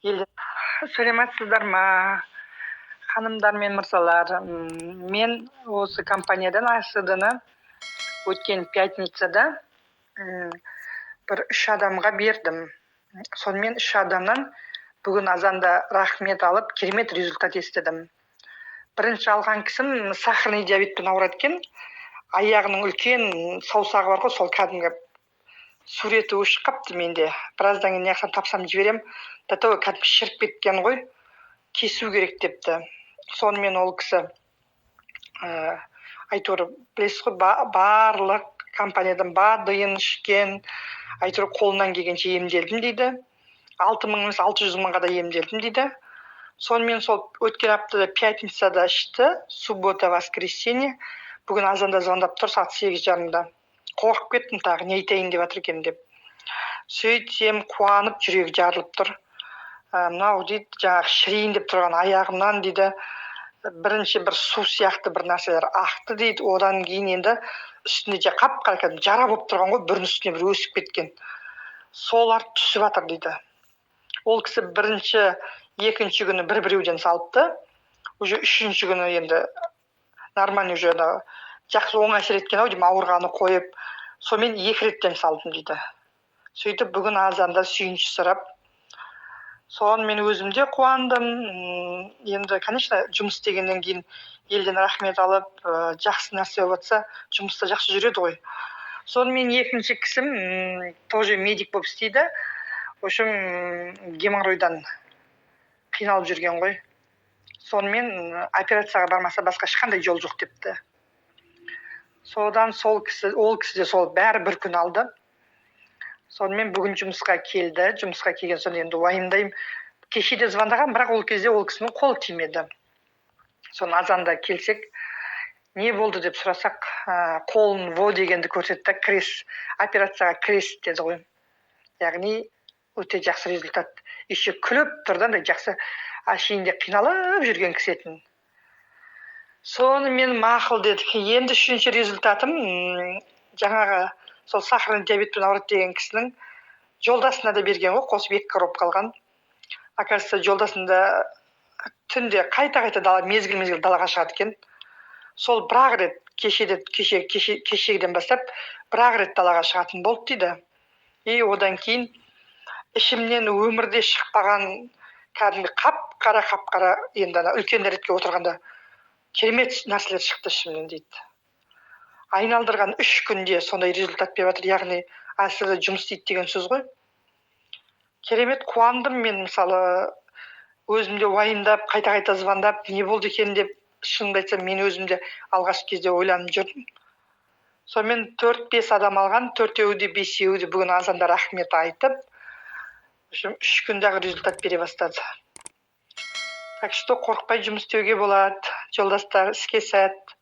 елден саламатсыздар ма, ханымдар мен мырзалар? Мен осы компаниядан АСД-ны өткен пятницада бір 3 адамға бердім. Сонымен 3 адамнан бүгін азанда рахмет алып, керемет результат естідім. Бірінші алған кісім сахарный диабетпен ауырады екен. Аяғының үлкен саусағы бар ғой, сол кәдімгі суреті өшіп қапты менде. Біраздан кейін неғысам тапсам жіберем. Татау кәдімгі шіріп кеткен ғой, кесу керек депті. Сонымен ол кісі әйтеуір білесіз ғой, барлық компаниядан БАД-ын ішкен, әйтеуір қолынан келгенше емделдім дейді. 6000 емес 600 мыңға да емделдім дейді. Сонымен сол өткен аптада пятницада ішті, суббота, воскресенье. Бүгін азанда звондап тұр, сағат 8:30-да. Қорқып кеттім тағы, не айтайын деп жатыр екен деп. Сөйтсем қуанып жүрегі жарылып тұр. Мынау дейді, жаңағы шірейін деп тұрған аяғымнан дейді, бірінші бір су сияқты бір нәрселер ақты дейді. Одан кейін енді үстінде қап-қара жара болып тұрған ғой, бірінің үстіне бір өсіп кеткен. Солар түсіп жатыр дейді. Ол кісі бірінші, екінші күні бір-біреуден салыпты. Уже үшінші күні енді нормально уже жақсы оң әсер еткен ау деймін, ауырғаны қойып. Сонымен 2 реттен салдым дейді. Сөйтіп бүгін азанда сүйінші сұрап. Соған мен өзім де қуандым. Енді, конечно, жұмыс істегеннен кейін елден рахмет алып, жақсы нәрсе болып жатса, жұмыста жақсы жүреді ғой. Сонымен екінші кісім тоже медик болып істейді. В общем, геморройдан қиналып жүрген ғой. Сонымен операцияға бармаса басқа ешқандай жол жоқ депті. Содан ол кісі де сол бәрі бір күн алды. Сонымен бүгін жұмысқа келді. Жұмысқа келген соң енді уайымдаймын. Кеше де звондаған, бірақ ол кезде ол кісінің қолы тимеді. Соны азанда келсек, не болды деп сұрасақ, қолын во дегенді көрсетті, операцияға крест деді ғой. Яғни өте жақсы результат. Еще күліп тұрдан да жақсы, әшейінде қиналып жүрген кісі етін. Сонымен мақұл дедік. Енді 3-ші результатым, жаңағы сол сахарный диабетпен ауырады деген кісінің жолдасына да берген ғой, қосып 2 коробка қалған. Оказывается, жолдасында түнде қайта-қайта мезгіл далаға шығады екен. Сол бір рет кешегіден бастап бір рет далаға шығатын болды дейді. И одан кейін ішімнен өмірде шықпаған кәдімгі қап-қара енді үлкен ретке отырғанда керемет нәрселер шықты ішімнен дейді. Айналдырған 3 күнде сондай результат беріп жатыр, яғни әсірі жұмыс істейді деген сөз ғой. Керемет қуандым мен, мысалы, өзімде уайымдап, қайта-қайта звондап, не болды екен деп, шынымды айтсам, мен өзімде алғашқы кезде ойланып жүрдім. Сонымен 4-5 адам алған, 4-еуі де 5-еуі де бүгін азанда рахмет айтып, 3 күндағы результат бере бастады. Так что қорықпай жұмыс істеуге болады. Жолдастар, іске сәт.